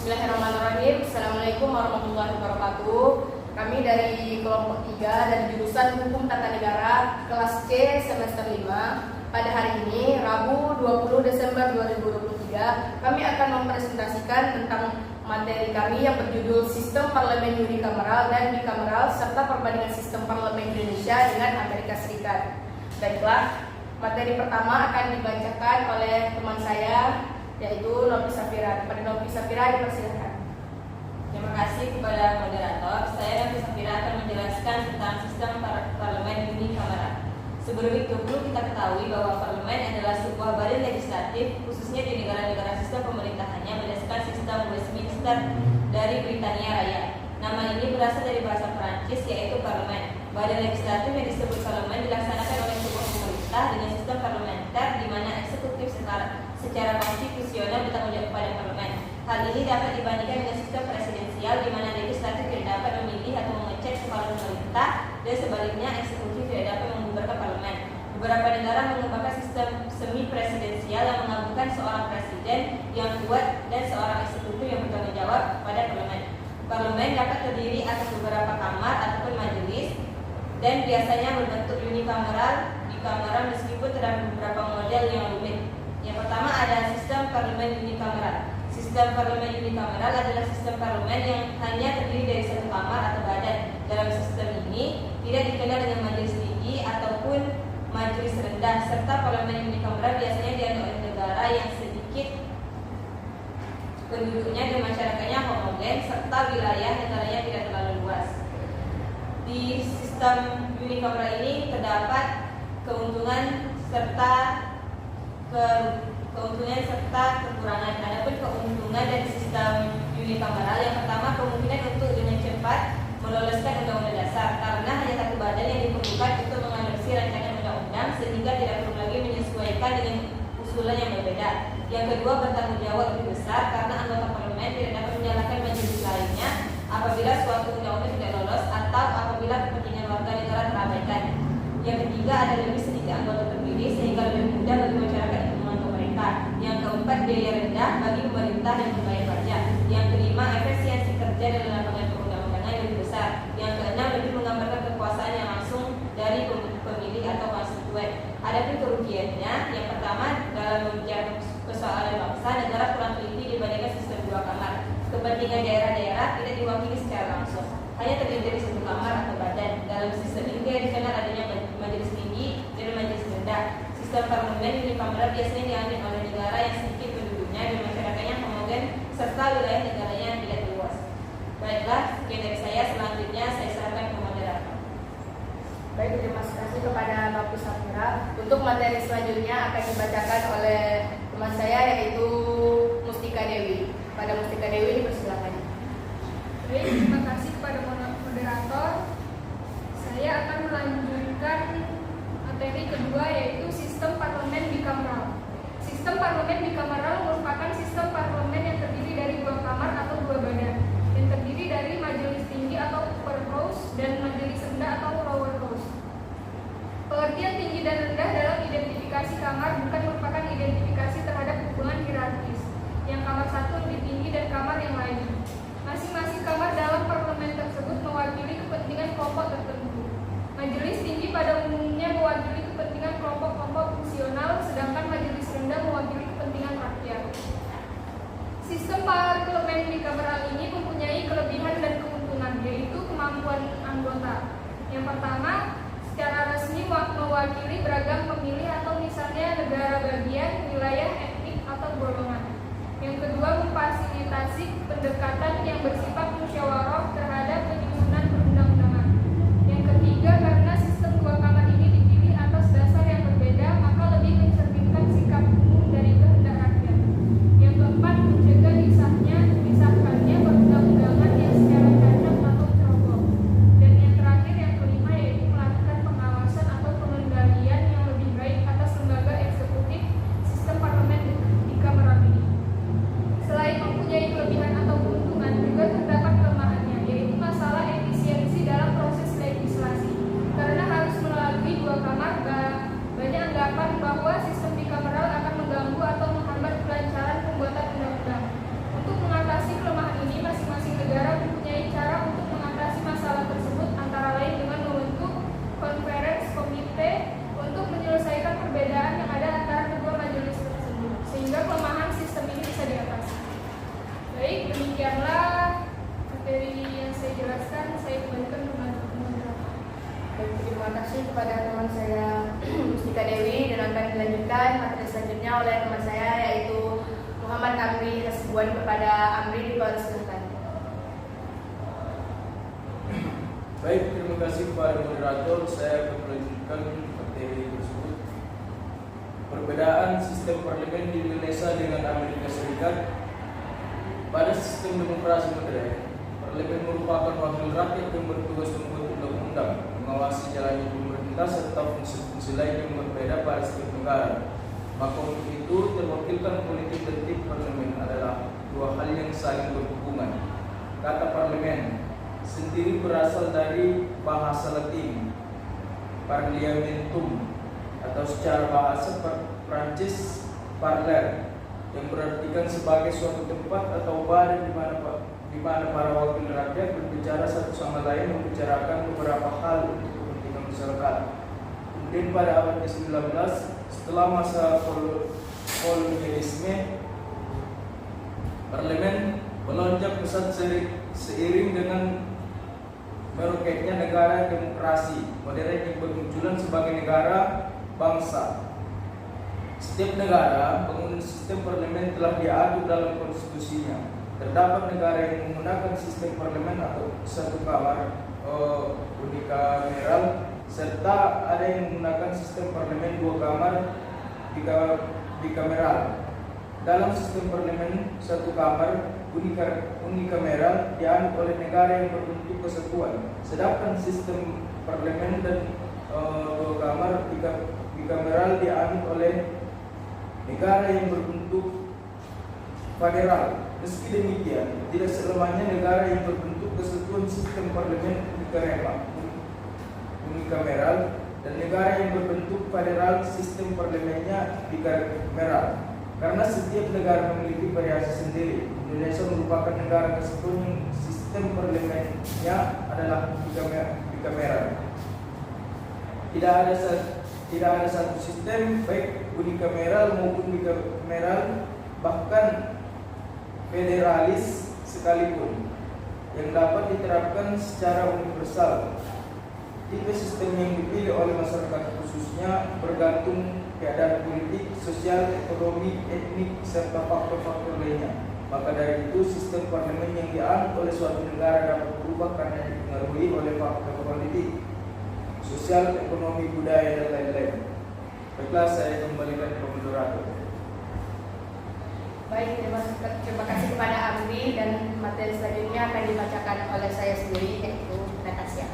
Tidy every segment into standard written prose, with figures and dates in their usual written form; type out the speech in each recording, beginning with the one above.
Bismillahirrahmanirrahim. Assalamualaikum warahmatullahi wabarakatuh. Kami dari kelompok 3 dari jurusan Hukum Tata Negara kelas C semester 5. Pada hari ini, Rabu 20 Desember 2023, kami akan mempresentasikan tentang materi kami yang berjudul Sistem Parlemen Unikameral dan Bikameral serta perbandingan sistem parlemen Indonesia dengan Amerika Serikat. Baiklah, materi pertama akan dibacakan oleh teman saya, yaitu Novi Safira. Kepada Novi Safira dipersilakan. Terima kasih kepada moderator. Saya Novi Safira akan menjelaskan tentang sistem parlemen unikameral. Sebelum itu perlu kita ketahui bahwa parlemen adalah sebuah badan legislatif, khususnya di negara-negara sistem pemerintahannya berdasarkan sistem Westminster dari Britania Raya. Nama ini berasal dari bahasa Perancis, yaitu parlemen. Badan legislatif yang disebut parlemen dilaksanakan oleh sebuah pemerintah dengan sistem parlementer di mana eksekutif secara konstitusional bertanggung jawab kepada parlemen. Hal ini dapat dibandingkan dengan sistem presidensial di mana legislatif tidak dapat memilih atau mengecek kepala pemerintah dan sebaliknya eksekutif tidak dapat membubarkan parlemen. Beberapa negara mengembangkan sistem semi presidensial yang menggabungkan seorang presiden yang kuat dan seorang eksekutif yang bertanggung jawab pada parlemen. Parlemen dapat terdiri atas beberapa kamar ataupun majelis dan biasanya berbentuk unikameral, bikameral meskipun terdapat beberapa model yang rumit. Yang pertama ada sistem parlemen unikameral. Sistem parlemen unikameral adalah sistem parlemen yang hanya terdiri dari satu kamar atau badan. Dalam sistem ini tidak dikenal dengan majelis tinggi ataupun majelis rendah, serta parlemen unikameral biasanya dianut oleh negara yang sedikit penduduknya dan masyarakatnya homogen serta wilayah negaranya tidak terlalu luas. Di sistem unikameral ini terdapat keuntungan serta kekurangan. Adapun keuntungan dari sistem unikameral, yang pertama kemungkinan untuk dengan cepat meloloskan undang-undang dasar karena hanya satu badan yang diperlukan untuk mengadopsi rancangan undang-undang sehingga tidak perlu lagi menyesuaikan dengan usulan yang berbeda. Yang kedua, bertanggung jawab lebih besar karena anggota parlemen tidak dapat menyalahkan majelis lainnya apabila suatu undang-undang tidak lolos atau apabila kepentingan warga negara terabaikan. Yang ketiga, ada lebih sedikit anggota terpilih sehingga lebih mudah bagi masyarakat untuk mengatur pemerintah. Yang keempat, biaya rendah bagi pemerintah dan membayar pajak. Yang kelima, efisiensi kerja dalam lapangan perundang-undangan lebih besar. Yang keenam, lebih menggambarkan kekuasaan yang langsung dari pemilih atau konstituen. Adapun kerugiannya, yang pertama, dalam membicarakan persoalan bangsa, negara kurang teliti dibandingkan sistem dua kamar. Kepentingan daerah-daerah tidak diwakili secara langsung, hanya terdiri dari satu kamar atau badan. Dalam sistem ini tidak dikenal adanya majelis tinggi dan majelis rendah. Sistem parlemen unikameral biasanya diambil oleh negara yang sedikit penduduknya dan masyarakatnya homogen serta wilayah negaranya yang tidak luas. Baiklah, sekian dari saya. Selanjutnya saya serahkan ke moderator. Baik, terima kasih kepada Novi Safira. Untuk materi selanjutnya akan dibacakan oleh teman saya, yaitu Mustika Dewi. Pada Mustika Dewi dipersilakan. Baik, terima kasih kepada moderator. Saya akan melanjutkan materi kedua, yaitu sistem parlemen bikameral. Sistem parlemen bikameral merupakan sistem parlemen yang terdiri dari dua kamar atau dua badan, yang terdiri dari majelis tinggi atau upper house dan majelis rendah atau lower house. Pengertian tinggi dan rendah dalam identifikasi kamar bukan merupakan identifikasi terhadap hubungan hierarkis, yang kamar satu lebih tinggi dan kamar yang lain. Masing-masing kamar dalam parlemen tersebut mewakili kepentingan kelompok tertentu. Majelis tinggi pada umumnya mewakili kepentingan kelompok-kelompok fungsional, sedangkan majelis rendah mewakili kepentingan rakyat. Sistem parlemen bikameral ini mempunyai kelebihan dan keuntungan, yaitu kemampuan anggota. Yang pertama, secara resmi mewakili beragam pemilih atau misalnya negara bagian, wilayah, etnik, atau golongan. Yang kedua, memfasilitasi pendekatan yang bersifat musyawarah terhadap penyusunan perundang-undangan. Yang ketiga, karena sistem dua kamar ini dipilih atas dasar yang berbeda, maka lebih mencerminkan sikap umum dari kehendak rakyat. Yang keempat, mencegah disahkannya perundang-undangan yang secara cacat atau ceroboh. Dan yang terakhir, yang kelima, yaitu melakukan pengawasan atau pengendalian yang lebih baik atas lembaga eksekutif sistem parlemen bikameral ini. Selain mempunyai kelebihan atau keuntungan, juga terdapat kelemahannya, demikianlah materi yang saya jelaskan. Saya kembalikan kepada moderator. Baik, terima kasih kepada teman saya Mustika Dewi, dan akan dilanjutkan materi selanjutnya oleh teman saya yaitu Muhammad Amri Hasibuan. Kepada Amri dipersilakan. Baik, terima kasih kepada moderator. Saya akan melanjutkan materi tersebut. Perbedaan sistem parlemen di Indonesia dengan Amerika Serikat. Pada sistem demokrasi modern, parlemen merupakan wakil rakyat yang bertugas membuat undang-undang, mengawasi jalannya pemerintah serta fungsi-fungsi lain yang berbeda pada setiap negara. Maka untuk itu, terwakilkan politik dan tip parlemen adalah dua hal yang saling berhubungan. Kata parlemen sendiri berasal dari bahasa Latin parliamentum, atau secara bahasa Prancis parler, yang berartikan sebagai suatu tempat atau badan di mana para wakil rakyat berbicara satu sama lain, membicarakan beberapa hal untuk kepentingan masyarakat. Kemudian pada abad ke-19, setelah masa kolonialisme, parlemen melonjak pesat seiring dengan meroketnya negara demokrasi modern yang bermunculan sebagai negara bangsa. Setiap negara bangunan sistem parlemen telah diatur dalam konstitusinya. Terdapat negara yang menggunakan sistem parlemen atau satu kamar unikameral, serta ada yang menggunakan sistem parlemen dua kamar bikameral. Dalam sistem parlemen satu kamar unikameral dianut oleh negara yang berbentuk kesatuan, sedangkan sistem parlemen dan dua kamar bikameral dianut oleh negara yang berbentuk federal. Meski demikian, tidak selamanya negara yang berbentuk kesatuan sistem parlemen unikameral dan negara yang berbentuk federal sistem parlemennya bikameral. Karena setiap negara memiliki variasi sendiri, Indonesia merupakan negara kesatuan yang sistem parlemennya adalah bikameral. Tidak ada satu sistem, baik unikameral maupun bikameral, bahkan federalis sekalipun, yang dapat diterapkan secara universal. Tipe sistem yang dipilih oleh masyarakat khususnya bergantung keadaan politik, sosial, ekonomi, etnik, serta faktor-faktor lainnya. Maka dari itu, sistem parlemen yang dianut oleh suatu negara dapat berubah karena dipengaruhi oleh faktor politik, sosial, ekonomi, budaya, dan lain-lain. Baiklah, saya kembalikan ke moderator. Baik, terima kasih kepada Amri, dan materi selanjutnya akan dibacakan oleh saya sendiri, yaitu Natasha.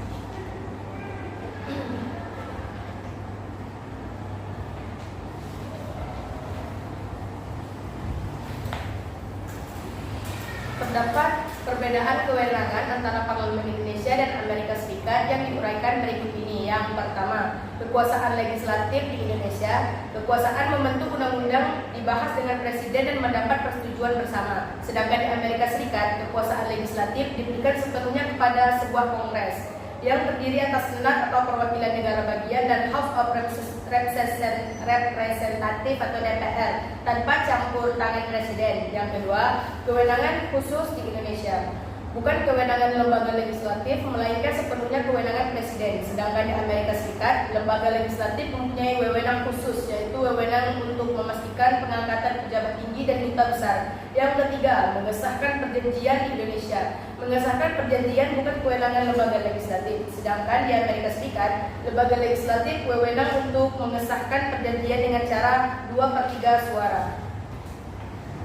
Terdapat perbedaan kewenangan antara Parlemen Indonesia dan Amerika Serikat yang diuraikan berikut ini. Yang pertama, kekuasaan legislatif di Indonesia, kekuasaan membentuk undang-undang dibahas dengan presiden dan mendapat persetujuan bersama. Sedangkan di Amerika Serikat, kekuasaan legislatif diberikan sepenuhnya kepada sebuah kongres yang terdiri atas Senat atau perwakilan negara bagian dan House of Representative atau DPR tanpa campur tangan presiden. Yang kedua, kewenangan khusus di Indonesia bukan kewenangan lembaga legislatif, melainkan sepenuhnya kewenangan presiden. Sedangkan di Amerika Serikat, lembaga legislatif mempunyai wewenang khusus, yaitu wewenang untuk memastikan pengangkatan pejabat tinggi dan duta besar. Yang ketiga, mengesahkan perjanjian di Indonesia. Mengesahkan perjanjian bukan kewenangan lembaga legislatif. Sedangkan di Amerika Serikat, lembaga legislatif wewenang untuk mengesahkan perjanjian dengan cara 2/3 suara.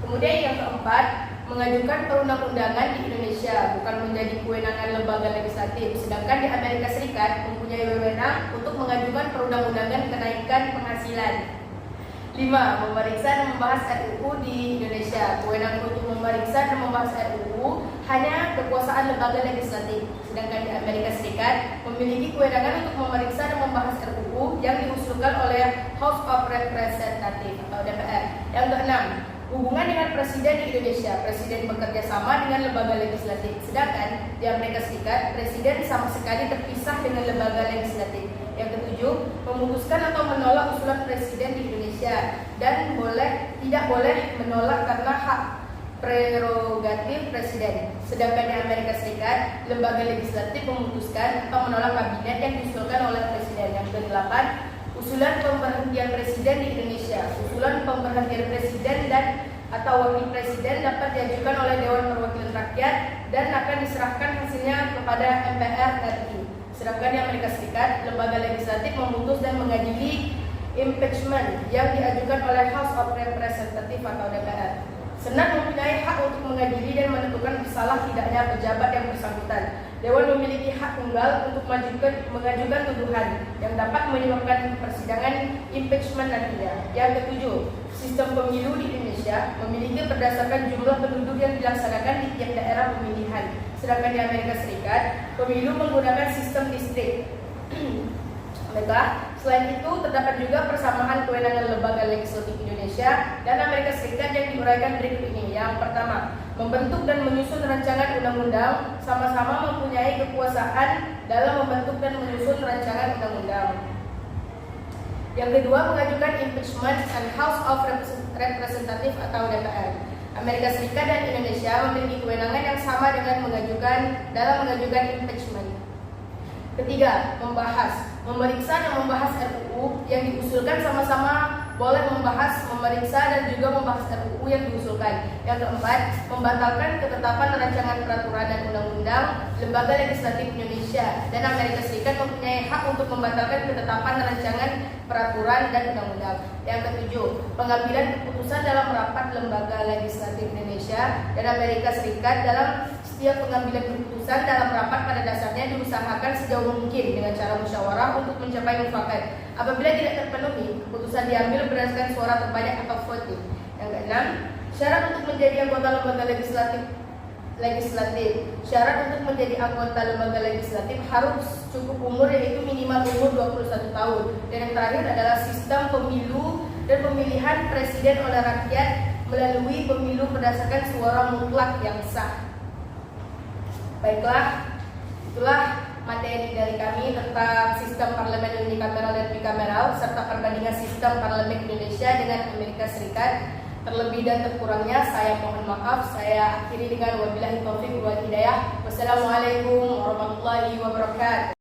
Kemudian yang keempat, mengajukan perundang-undangan di Indonesia bukan menjadi kewenangan lembaga legislatif, sedangkan di Amerika Serikat mempunyai wewenang untuk mengajukan perundang-undangan kenaikan penghasilan. 5. Memeriksa dan membahas RUU di Indonesia. Kewenangan untuk memeriksa dan membahas RUU hanya kekuasaan lembaga legislatif, sedangkan di Amerika Serikat memiliki kewenangan untuk memeriksa dan membahas RUU yang diusulkan oleh House of Representative atau DPR. Yang keenam, hubungan dengan presiden di Indonesia. Presiden bekerja sama dengan lembaga legislatif. Sedangkan di Amerika Serikat, presiden sama sekali terpisah dengan lembaga legislatif. Yang ketujuh, memutuskan atau menolak usulan presiden di Indonesia dan tidak boleh menolak karena hak prerogatif presiden. Sedangkan di Amerika Serikat, lembaga legislatif memutuskan atau menolak kabinet yang diusulkan oleh presiden. Yang ke-8, usulan pemberhentian presiden di Indonesia. Usulan pemberhentian presiden dan atau wakil presiden dapat diajukan oleh Dewan Perwakilan Rakyat dan akan diserahkan hasilnya kepada MPR RI. Sedangkan di Amerika Serikat, lembaga legislatif memutus dan mengadili impeachment yang diajukan oleh House of Representatives atau DPR. Senat mempunyai hak untuk mengadili dan menentukan bersalah tidaknya pejabat yang bersangkutan. Dewan memiliki hak tunggal untuk mengajukan tuduhan yang dapat menyebabkan persidangan impeachment nantinya. Yang ke-7, sistem pemilu di Indonesia memiliki berdasarkan jumlah penduduk yang dilaksanakan di tiap daerah pemilihan. Sedangkan di Amerika Serikat, pemilu menggunakan sistem distrik. Selain itu, terdapat juga persamaan kewenangan lembaga legislatif Indonesia dan Amerika Serikat yang diuraikan berikut ini. Yang pertama, membentuk dan menyusun rancangan undang-undang, sama-sama mempunyai kekuasaan dalam membentuk dan menyusun rancangan undang-undang. Yang kedua, mengajukan impeachment and House of Representatives atau DPR. Amerika Serikat dan Indonesia memiliki kewenangan yang sama dalam mengajukan impeachment. Ketiga, memeriksa dan membahas RUU yang diusulkan sama-sama boleh membahas, memeriksa dan juga membahas RUU yang diusulkan. Yang keempat, membatalkan ketetapan rancangan peraturan dan undang-undang. Lembaga Legislatif Indonesia dan Amerika Serikat mempunyai hak untuk membatalkan ketetapan rancangan peraturan dan undang-undang. Yang ketujuh, pengambilan keputusan dalam rapat Lembaga Legislatif Indonesia dan Amerika Serikat. Dalam setiap pengambilan keputusan dalam rapat pada dasarnya diusahakan sejauh mungkin dengan cara musyawarah untuk mencapai mufakat. Apabila tidak terpenuhi, keputusan diambil berdasarkan suara terbanyak atau voting. Yang keenam, syarat untuk menjadi anggota lembaga legislatif. Syarat untuk menjadi anggota lembaga legislatif harus cukup umur, yaitu minimal umur 21 tahun. Dan yang terakhir adalah sistem pemilu dan pemilihan presiden oleh rakyat melalui pemilu berdasarkan suara mutlak yang sah. Baiklah, itulah materi dari kami tentang sistem parlemen unikameral dan bikameral serta perbandingan sistem parlemen Indonesia dengan Amerika Serikat. Terlebih dan terkurangnya saya mohon maaf. Saya akhiri dengan wabillahi taufiq wal hidayah. Wassalamualaikum warahmatullahi wabarakatuh.